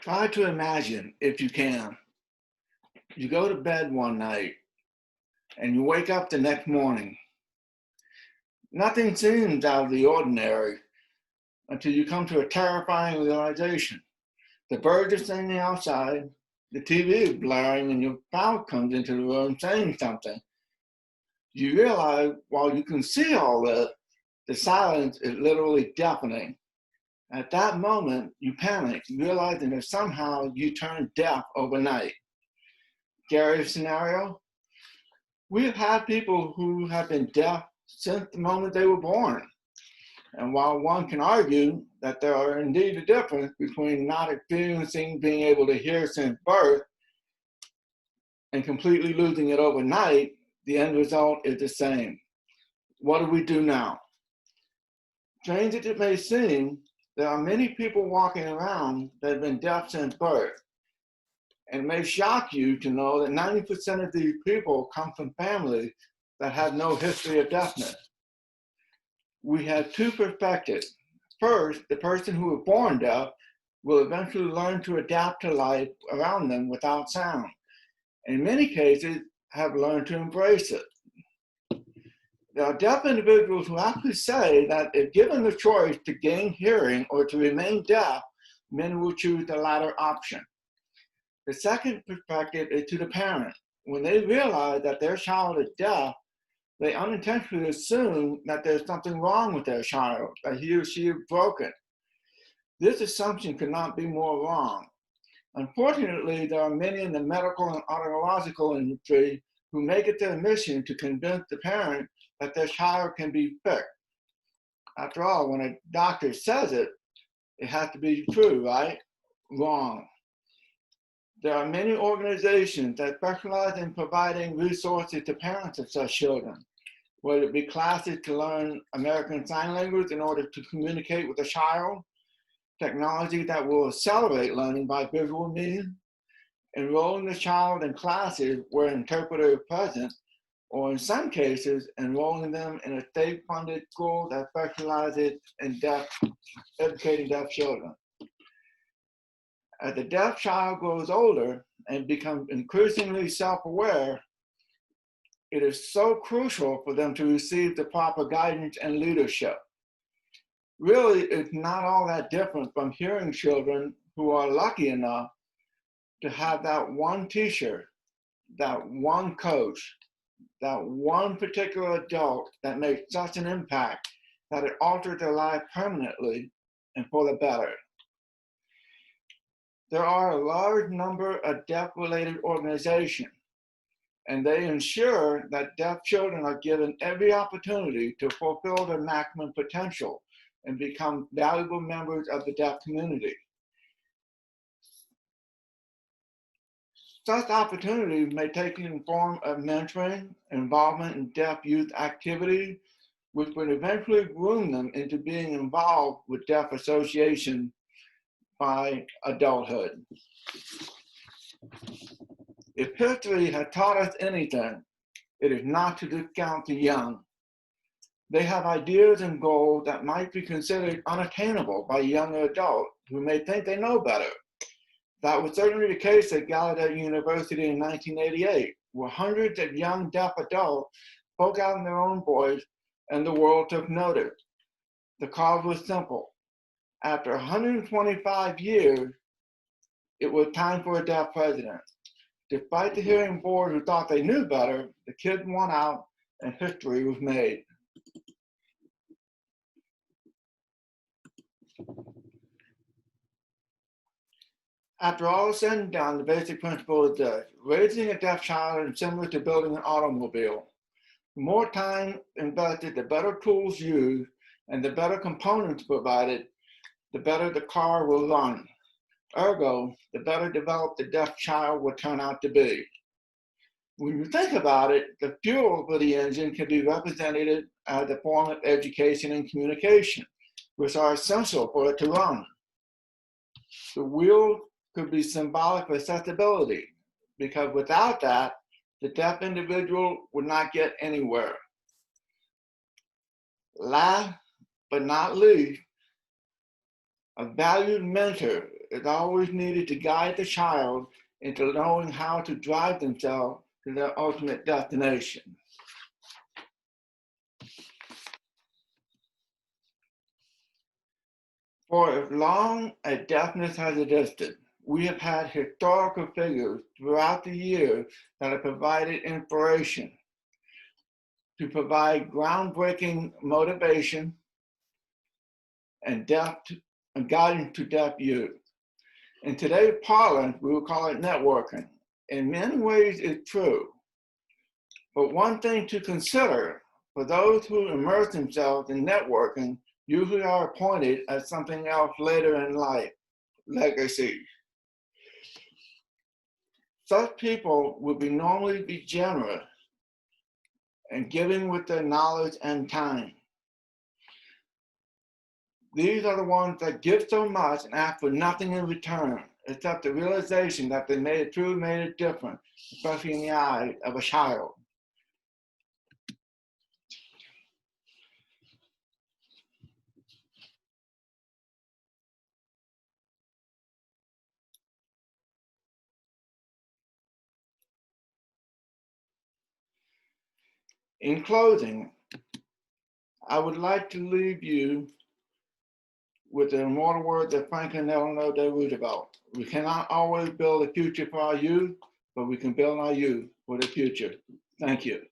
Try to imagine, if you can, you go to bed one night and you wake up the next morning. Nothing seems out of the ordinary until you come to a terrifying realization. The birds are singing outside, the TV is blaring, and your spouse comes into the room saying something. You realize while you can see all this, the silence is literally deafening. At that moment, you panic, realizing that somehow you turned deaf overnight. Scary scenario? We've had people who have been deaf since the moment they were born. And while one can argue that there are indeed a difference between not experiencing being able to hear since birth and completely losing it overnight, the end result is the same. What do we do now? Strange as it may seem, there are many people walking around that have been deaf since birth. And it may shock you to know that 90% of these people come from families that have no history of deafness. We have two perspectives. First, the person who was born deaf will eventually learn to adapt to life around them without sound. In many cases, have learned to embrace it. There are deaf individuals who actually say that if given the choice to gain hearing or to remain deaf, many will choose the latter option. The second perspective is to the parent. When they realize that their child is deaf, they unintentionally assume that there's something wrong with their child, that he or she is broken. This assumption could not be more wrong. Unfortunately, there are many in the medical and audiological industry who make it their mission to convince the parent that their child can be fixed. After all, when a doctor says it, it has to be true, right? Wrong. There are many organizations that specialize in providing resources to parents of such children, whether it be classes to learn American Sign Language in order to communicate with a child, technology that will accelerate learning by visual means, enrolling the child in classes where an interpreter is present, or in some cases, enrolling them in a state-funded school that specializes in educating deaf children. As the deaf child grows older and becomes increasingly self-aware, it is so crucial for them to receive the proper guidance and leadership. Really, it's not all that different from hearing children who are lucky enough to have that one teacher, that one coach, that one particular adult that makes such an impact that it alters their life permanently and for the better. There are a large number of deaf-related organizations, and they ensure that deaf children are given every opportunity to fulfill their maximum potential and become valuable members of the deaf community. Such opportunities may take in the form of mentoring, involvement in deaf youth activities, which would eventually groom them into being involved with deaf associations by adulthood. If history has taught us anything, it is not to discount the young. They have ideas and goals that might be considered unattainable by younger adults who may think they know better. That was certainly the case at Gallaudet University in 1988, where hundreds of young deaf adults spoke out in their own voice and the world took notice. The cause was simple. After 125 years, it was time for a deaf president. Despite the hearing board who thought they knew better, the kids won out and history was made. After all is said and done, the basic principle is this: raising a deaf child is similar to building an automobile. The more time invested, the better tools used, and the better components provided, the better the car will run. Ergo, the better developed the deaf child will turn out to be. When you think about it, the fuel for the engine can be represented as a form of education and communication, which are essential for it to run. The wheel could be symbolic for accessibility, because without that, the deaf individual would not get anywhere. Last but not least, a valued mentor is always needed to guide the child into knowing how to drive themselves to their ultimate destination. For as long as deafness has existed, we have had historical figures throughout the years that have provided inspiration to provide groundbreaking motivation and guidance to deaf youth. In today's parlance, we would call it networking. In many ways, it's true. But one thing to consider for those who immerse themselves in networking usually are appointed as something else later in life, legacy. Such people would normally be generous and giving with their knowledge and time. These are the ones that give so much and ask for nothing in return, except the realization that they truly made a difference, especially in the eyes of a child. In closing, I would like to leave you with the immortal words of Franklin Delano Roosevelt. We cannot always build a future for our youth, but we can build our youth for the future. Thank you.